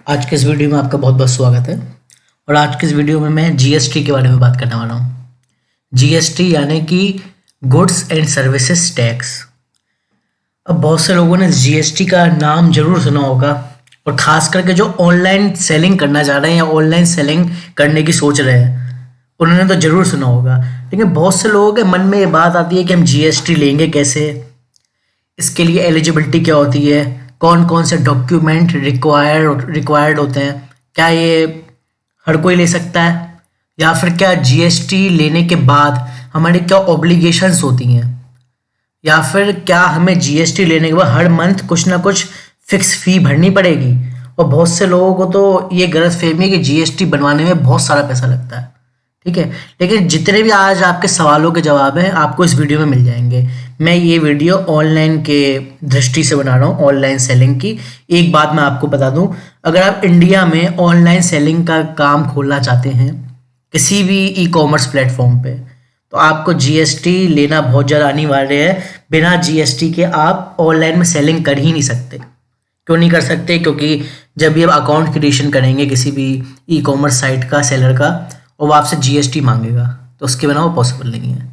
आज के इस वीडियो में आपका बहुत बहुत स्वागत है। और आज के इस वीडियो में मैं जीएसटी के बारे में बात करने वाला हूँ। जीएसटी यानी कि गुड्स एंड सर्विसेज टैक्स। अब बहुत से लोगों ने जीएसटी का नाम जरूर सुना होगा, और ख़ास करके जो ऑनलाइन सेलिंग करना चाह रहे हैं या ऑनलाइन सेलिंग करने की सोच रहे हैं उन्होंने तो ज़रूर सुना होगा। लेकिन बहुत से लोगों के मन में ये बात आती है कि हम जीएसटी लेंगे कैसे, इसके लिए एलिजिबिलिटी क्या होती है, कौन कौन से डॉक्यूमेंट रिक्वायर्ड होते हैं, क्या ये हर कोई ले सकता है, या फिर क्या जीएसटी लेने के बाद हमारी क्या ऑब्लिगेशंस होती हैं, या फिर क्या हमें जीएसटी लेने के बाद हर मंथ कुछ ना कुछ फिक्स फी भरनी पड़ेगी। और बहुत से लोगों को तो ये गलतफहमी है कि जीएसटी बनवाने में बहुत सारा पैसा लगता है, ठीक है। लेकिन जितने भी आज आपके सवालों के जवाब हैं आपको इस वीडियो में मिल जाएंगे। मैं ये वीडियो ऑनलाइन के दृष्टि से बना रहा हूँ, ऑनलाइन सेलिंग की। एक बात मैं आपको बता दूँ, अगर आप इंडिया में ऑनलाइन सेलिंग का काम खोलना चाहते हैं किसी भी ई कॉमर्स प्लेटफॉर्म पे, तो आपको जीएसटी लेना बहुत ज़्यादा अनिवार्य है। बिना जीएसटी के आप ऑनलाइन में सेलिंग कर ही नहीं सकते। क्यों नहीं कर सकते? क्योंकि जब भी आप अकाउंट क्रिएशन करेंगे किसी भी ई कॉमर्स साइट का, सेलर का, और वो आपसे जीएसटी मांगेगा, तो उसके बिना वो पॉसिबल नहीं है।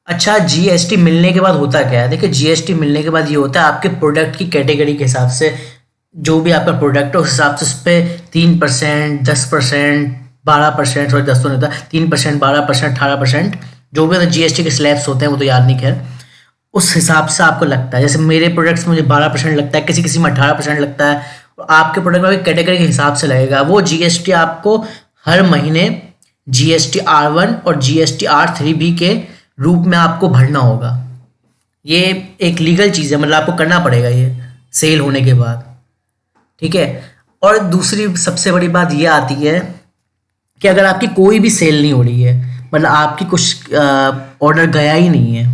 अच्छा, जीएसटी मिलने के बाद होता क्या है? देखिए, जीएसटी मिलने के बाद ये होता है आपके प्रोडक्ट की कैटेगरी के हिसाब से, जो भी आपका प्रोडक्ट है उस हिसाब से उस पर 3%, 10%, 12%, सॉरी 10 तो नहीं होता, 3%, 12%, 18%, जो भी जीएसटी के स्लैब्स होते हैं वो तो याद नहीं, खैर उस हिसाब से आपको लगता है। जैसे मेरे प्रोडक्ट्स में मुझे 12% लगता है, किसी किसी में 18% लगता है, और आपके प्रोडक्ट में भी कैटेगरी के हिसाब से लगेगा। वो जीएसटी आपको हर महीने जीएसटी R1 और जीएसटी R3B के रूप में आपको भरना होगा। ये एक लीगल चीज़ है, मतलब आपको करना पड़ेगा ये सेल होने के बाद, ठीक है। और दूसरी सबसे बड़ी बात ये आती है कि अगर आपकी कोई भी सेल नहीं हो रही है, मतलब आपकी कुछ ऑर्डर गया ही नहीं है,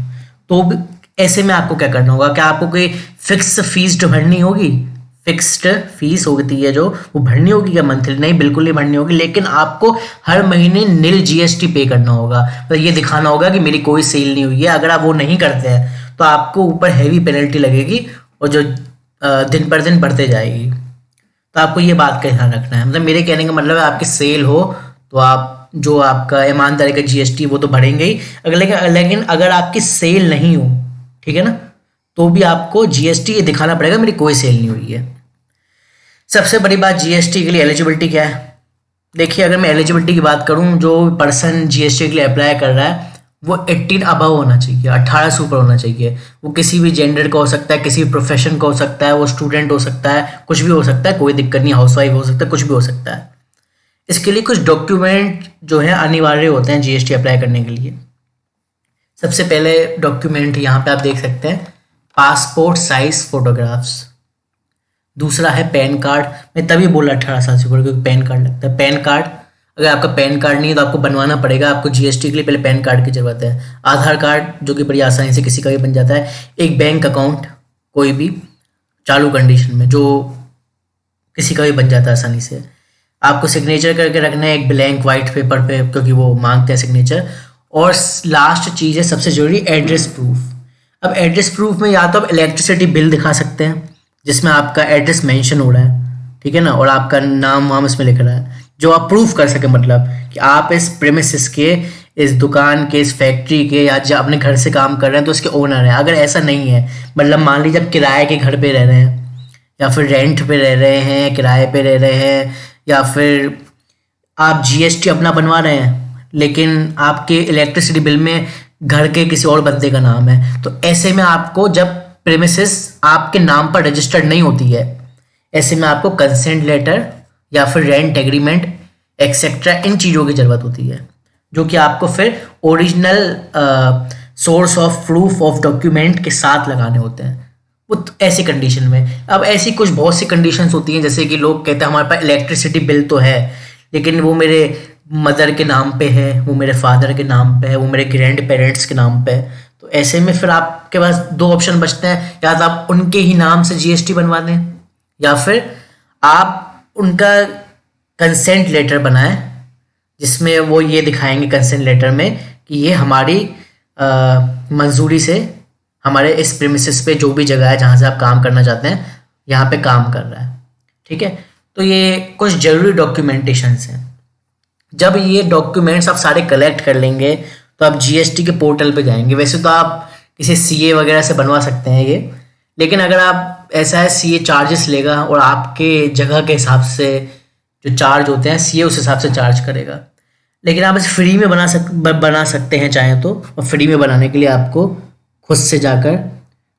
तो ऐसे में आपको क्या करना होगा? क्या आपको कोई फिक्स फीस जो भरनी होगी, फिक्स्ड फीस होती है जो, वो भरनी होगी क्या मंथली? नहीं, बिल्कुल नहीं भरनी होगी। लेकिन आपको हर महीने निल जीएसटी पे करना होगा, तो ये दिखाना होगा कि मेरी कोई सेल नहीं हुई है। अगर आप वो नहीं करते हैं तो आपको ऊपर हैवी पेनल्टी लगेगी, और जो दिन पर दिन बढ़ते जाएगी। तो आपको ये बात का ध्यान रखना है। मतलब मेरे कहने का मतलब है, आपकी सेल हो तो आप जो आपका ईमानदारी का जीएसटी वो तो भरेंगे ही, लेकिन अगर आपकी सेल नहीं हो, ठीक है ना, तो भी आपको जीएसटी ये दिखाना पड़ेगा मेरी कोई सेल नहीं हुई है। सबसे बड़ी बात, जीएसटी के लिए एलिजिबिलिटी क्या है? देखिए, अगर मैं एलिजिबिलिटी की बात करूं, जो पर्सन जीएसटी के लिए अप्लाई कर रहा है वो 18 अबव होना चाहिए, 18 से ऊपर होना चाहिए। वो किसी भी जेंडर का हो सकता है, किसी भी प्रोफेशन का हो सकता है, वो स्टूडेंट हो सकता है, कुछ भी हो सकता है, कोई दिक्कत नहीं, हाउसवाइफ हो सकता है, कुछ भी हो सकता है। इसके लिए कुछ डॉक्यूमेंट जो है अनिवार्य होते हैं जीएसटी अप्लाई करने के लिए। सबसे पहले डॉक्यूमेंट यहाँ पे आप देख सकते हैं, पासपोर्ट साइज फोटोग्राफ्स। दूसरा है पैन कार्ड। मैं तभी बोला 18 साल से ऊपर, क्योंकि पैन कार्ड लगता है। पैन कार्ड, अगर आपका पैन कार्ड नहीं है तो आपको बनवाना पड़ेगा। आपको जीएसटी के लिए पहले पैन कार्ड की जरूरत है। आधार कार्ड, जो कि बड़ी आसानी से किसी का भी बन जाता है। एक बैंक अकाउंट, कोई भी चालू कंडीशन में, जो किसी का भी बन जाता है आसानी से। आपको सिग्नेचर करके रखना है एक ब्लैंक वाइट पेपर पे, क्योंकि वो मांगते हैं सिग्नेचर। और लास्ट चीज़ है सबसे जरूरी, एड्रेस प्रूफ। अब एड्रेस प्रूफ में या तो आप इलेक्ट्रिसिटी बिल दिखा सकते हैं जिसमें आपका एड्रेस मेंशन हो रहा है, ठीक है ना, और आपका नाम वाम इसमें लिख रहा है, जो आप प्रूफ कर सके, मतलब कि आप इस प्रेमिसेस के, इस दुकान के, इस फैक्ट्री के, या जो अपने घर से काम कर रहे हैं तो उसके ओनर हैं। अगर ऐसा नहीं है, मतलब मान लीजिए आप किराए के घर पे रह रहे हैं, या फिर रेंट पे रह रहे हैं, किराए पे रह रहे हैं, या फिर आप जीएसटी अपना बनवा रहे हैं लेकिन आपके इलेक्ट्रिसिटी बिल में घर के किसी और बंदे का नाम है, तो ऐसे में आपको, जब प्रेमिसेस आपके नाम पर रजिस्टर्ड नहीं होती है, ऐसे में आपको कंसेंट लेटर या फिर रेंट एग्रीमेंट एक्सेट्रा इन चीज़ों की ज़रूरत होती है, जो कि आपको फिर original source of proof of document के साथ लगाने होते हैं। वो ऐसी कंडीशन में, अब ऐसी कुछ बहुत सी कंडीशंस होती हैं, जैसे कि लोग कहते हैं हमारे पास इलेक्ट्रिसिटी बिल तो है लेकिन वो मेरे मदर के नाम पे है, वो मेरे फादर के नाम पे है, वो मेरे ग्रैंड पेरेंट्स के नाम पे है। तो ऐसे में फिर आपके पास दो ऑप्शन बचते हैं, या तो आप उनके ही नाम से जीएसटी बनवा दें, या फिर आप उनका कंसेंट लेटर बनाएं जिसमें वो ये दिखाएंगे कंसेंट लेटर में कि ये हमारी मंजूरी से हमारे इस प्रीमिसेस पे, जो भी जगह है जहाँ से आप काम करना चाहते हैं, यहाँ पे काम कर रहा है, ठीक है। तो ये कुछ ज़रूरी डॉक्यूमेंटेशंस हैं। जब ये डॉक्यूमेंट्स आप सारे कलेक्ट कर लेंगे तो आप जीएसटी के पोर्टल पे जाएंगे। वैसे तो आप किसी सीए वगैरह से बनवा सकते हैं ये, लेकिन अगर आप ऐसा है सीए चार्जेस लेगा और आपके जगह के हिसाब से जो चार्ज होते हैं सीए उस हिसाब से चार्ज करेगा। लेकिन आप इसे फ्री में बना सकते हैं चाहें तो, और फ्री में बनाने के लिए आपको खुद से जाकर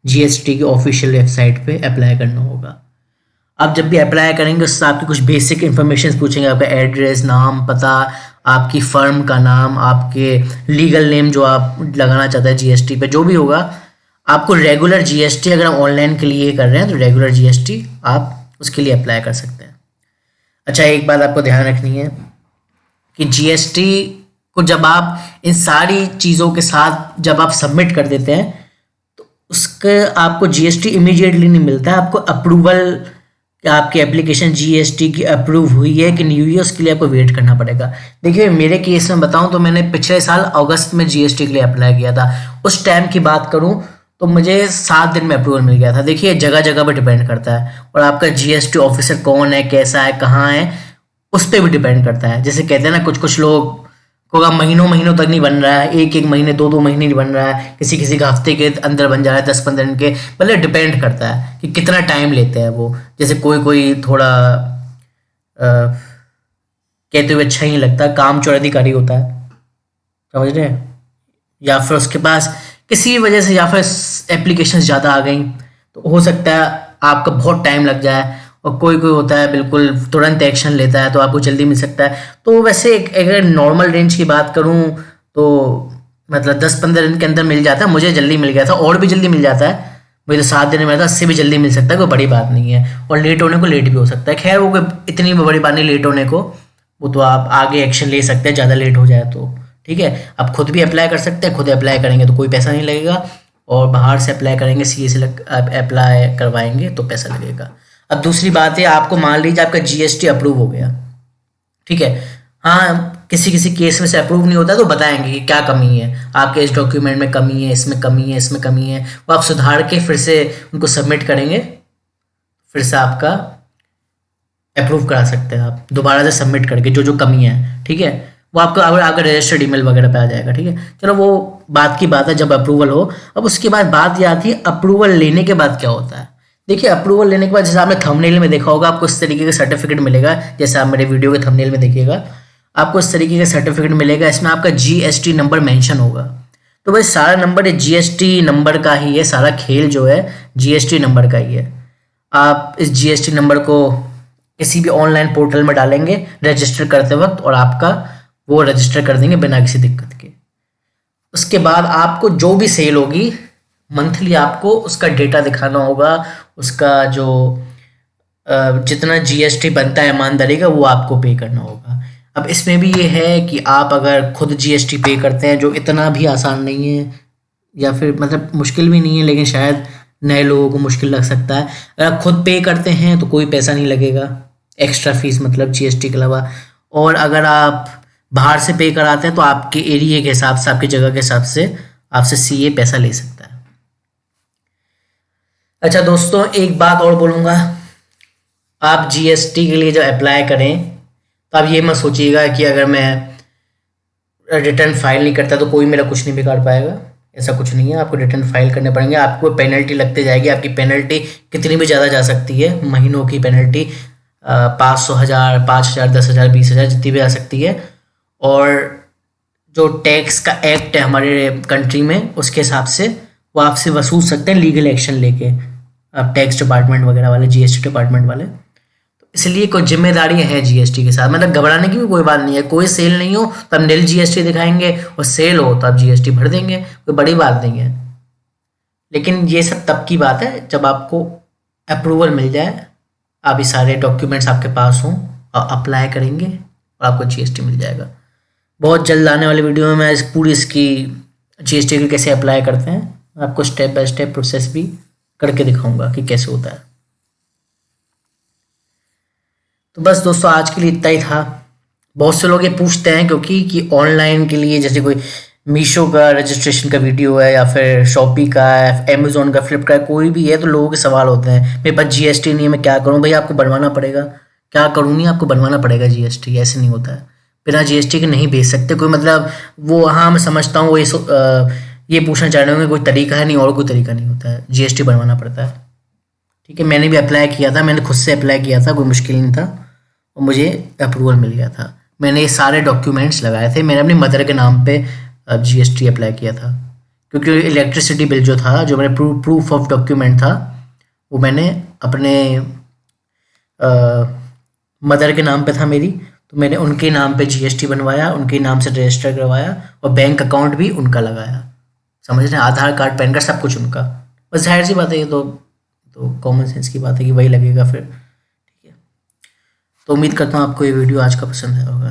जीएसटी की ऑफिशियल वेबसाइट पे अप्लाई करना होगा। आप जब भी अप्लाई करेंगे उससे आपकी कुछ बेसिक इन्फॉर्मेशन पूछेंगे, आपका एड्रेस, नाम, पता, आपकी फर्म का नाम, आपके लीगल नेम जो आप लगाना चाहते हैं जीएसटी पे, जो भी होगा। आपको रेगुलर जीएसटी अगर आप ऑनलाइन के लिए कर रहे हैं तो रेगुलर जीएसटी आप उसके लिए अप्लाई कर सकते हैं। अच्छा, एक बात आपको ध्यान रखनी है कि जीएसटी को जब आप इन सारी चीज़ों के साथ जब आप सबमिट कर देते हैं तो उसके आपको जीएसटी इमीडिएटली नहीं मिलता है। आपको अप्रूवल कि आपकी एप्लीकेशन जीएसटी की अप्रूव हुई है कि नहीं हुई है उसके लिए आपको वेट करना पड़ेगा। देखिए, मेरे केस में बताऊं तो मैंने पिछले साल अगस्त में जीएसटी के लिए अप्लाई किया था। उस टाइम की बात करूं तो मुझे 7 दिन में अप्रूवल मिल गया था। देखिए, जगह जगह पर डिपेंड करता है, और आपका जीएसटी ऑफिसर कौन है, कैसा है, कहाँ है, उस पर भी डिपेंड करता है। जैसे कहते हैं ना, कुछ कुछ लोग को महीनों महीनों तक नहीं बन रहा है, एक महीने 2 महीने नहीं बन रहा है, किसी का हफ्ते के अंदर बन जा रहा है, 10-15 दिन के, मतलब डिपेंड करता है कि कितना टाइम लेते हैं वो। जैसे कोई थोड़ा कहते हुए अच्छा ही नहीं लगता, काम चोर अधिकारी होता है, समझ रहे हैं, या फिर उसके पास किसी वजह से या फिर एप्लीकेशन ज़्यादा आ गई तो हो सकता है आपका बहुत टाइम लग जाए। और कोई होता है बिल्कुल तुरंत एक्शन लेता है तो आपको जल्दी मिल सकता है। तो वैसे अगर नॉर्मल रेंज की बात करूं तो मतलब 10-15 दिन के अंदर मिल जाता है। मुझे जल्दी मिल गया था, और भी जल्दी मिल जाता है। मुझे तो 7 दिन में मिला था, इससे भी जल्दी मिल सकता है, कोई बड़ी बात नहीं है। और लेट होने को लेट भी हो सकता है, खैर वो कोई इतनी बड़ी बात नहीं लेट होने को, वो तो आप आगे एक्शन ले सकते हैं ज़्यादा लेट हो जाए तो। ठीक है, आप खुद भी अप्लाई कर सकते हैं, खुद अप्लाई करेंगे तो कोई पैसा नहीं लगेगा, और बाहर से अप्लाई करेंगे, सीए से अप्लाई करवाएंगे तो पैसा लगेगा। अब दूसरी बात है, आपको मान लीजिए आपका जीएसटी अप्रूव हो गया, ठीक है, हाँ किसी केस में से अप्रूव नहीं होता तो बताएंगे कि क्या कमी है, आपके इस डॉक्यूमेंट में कमी है, इसमें कमी है, इसमें कमी है, वो आप सुधार के फिर से उनको सबमिट करेंगे, फिर से आपका अप्रूव करा सकते हैं आप दोबारा से सबमिट करके जो जो कमी है। ठीक है, वो आपको अगर रजिस्टर्ड ईमेल वगैरह पे आ जाएगा। ठीक है, चलो वो बात की बात है जब अप्रूवल हो। अब उसके बाद बात ये आती है अप्रूवल लेने के बाद क्या होता है। देखिए, अप्रूवल लेने के बाद जैसे आपने थंबनेल में देखा होगा, आपको इस तरीके का सर्टिफिकेट मिलेगा, जैसे आप मेरे वीडियो के थंबनेल में देखिएगा, आपको इस तरीके का सर्टिफिकेट मिलेगा। इसमें आपका जीएसटी नंबर मेंशन होगा। तो भाई सारा नंबर जीएसटी नंबर का ही है, सारा खेल जो है जीएसटी नंबर का ही है। आप इस जीएसटी नंबर को किसी भी ऑनलाइन पोर्टल में डालेंगे रजिस्टर करते वक्त, और आपका वो रजिस्टर कर देंगे बिना किसी दिक्कत के। उसके बाद आपको जो भी सेल होगी मंथली आपको उसका डेटा दिखाना होगा, उसका जो जितना जीएसटी बनता है ईमानदारी का वो आपको पे करना होगा। अब इसमें भी ये है कि आप अगर खुद जीएसटी पे करते हैं, जो इतना भी आसान नहीं है, या फिर मतलब मुश्किल भी नहीं है, लेकिन शायद नए लोगों को मुश्किल लग सकता है। अगर आप खुद पे करते हैं तो कोई पैसा नहीं लगेगा, एक्स्ट्रा फीस मतलब जीएसटी के अलावा। और अगर आप बाहर से पे कराते हैं तो आपके एरिया के हिसाब से, आपकी जगह के हिसाब से आपसे सीए पैसा ले सकता है। अच्छा दोस्तों, एक बात और बोलूँगा, आप जीएसटी के लिए जब अप्लाई करें तो आप ये मत सोचिएगा कि अगर मैं रिटर्न फाइल नहीं करता तो कोई मेरा कुछ नहीं बिगाड़ पाएगा। ऐसा कुछ नहीं है, आपको रिटर्न फाइल करने पड़ेंगे, आपको पेनल्टी लगती जाएगी। आपकी पेनल्टी कितनी भी ज़्यादा जा सकती है, महीनों की पेनल्टी 500, 1000, 5000, 10,000, 20,000 जितनी भी आ सकती है। और जो टैक्स का एक्ट है हमारे कंट्री में, उसके हिसाब से वो आपसे वसूल सकते हैं लीगल एक्शन लेके, आप टैक्स डिपार्टमेंट वगैरह वाले, जीएसटी डिपार्टमेंट वाले। तो इसलिए कोई जिम्मेदारी है जीएसटी के साथ, मतलब घबराने की भी कोई बात नहीं है। कोई सेल नहीं हो तो हम निल जीएसटी दिखाएंगे, और सेल हो तो आप जीएसटी भर देंगे, कोई बड़ी बात नहीं है। लेकिन ये सब तब की बात है जब आपको अप्रूवल मिल जाए, आप ये सारे डॉक्यूमेंट्स आपके पास हों और अप्लाई करेंगे और आपको जीएसटी मिल जाएगा। बहुत जल्द आने वाले वीडियो में मैं पूरी इसकी जीएसटी की कैसे अप्लाई करते हैं आपको स्टेप बाय स्टेप प्रोसेस भी करके दिखाऊंगा कि कैसे होता है। तो बस दोस्तों, आज के लिए इतना ही था। बहुत से लोग ये पूछते हैं क्योंकि कि ऑनलाइन के लिए जैसे कोई मीशो का रजिस्ट्रेशन का वीडियो है, या फिर शॉपी का है, अमेजोन का, फ्लिपकार्ट, कोई भी है, तो लोगों के सवाल होते हैं मेरे पास जीएसटी नहीं है, मैं क्या करूं। भाई आपको बनवाना पड़ेगा, क्या करूँ नहीं, आपको बनवाना पड़ेगा जीएसटी, ऐसे नहीं होता है। बिना जीएसटी के नहीं भेज सकते कोई, मतलब वो, हाँ मैं समझता हूँ वो ये पूछना चाह रहे होंगे कोई तरीका है, नहीं और कोई तरीका नहीं होता है, जीएसटी बनवाना पड़ता है। ठीक है, मैंने भी अप्लाई किया था, मैंने खुद से अप्लाई किया था, कोई मुश्किल नहीं था और मुझे अप्रूवल मिल गया था। मैंने ये सारे डॉक्यूमेंट्स लगाए थे, मैंने अपनी मदर के नाम पे जीएसटी अप्लाई किया था, क्योंकि इलेक्ट्रिसिटी बिल जो था, जो मेरे प्रूफ ऑफ डॉक्यूमेंट था, वो मैंने अपने मदर के नाम पे था मेरी, तो मैंने उनके नाम पे जीएसटी बनवाया, उनके नाम से रजिस्टर करवाया और बैंक अकाउंट भी उनका लगाया। समझ रहे हैं, आधार कार्ड, पैन कार्ड, सब कुछ उनका। बस जाहिर सी बात है, ये तो कॉमन सेंस की बात है कि वही लगेगा फिर। ठीक है, तो उम्मीद करता हूँ आपको ये वीडियो आज का पसंद आया होगा।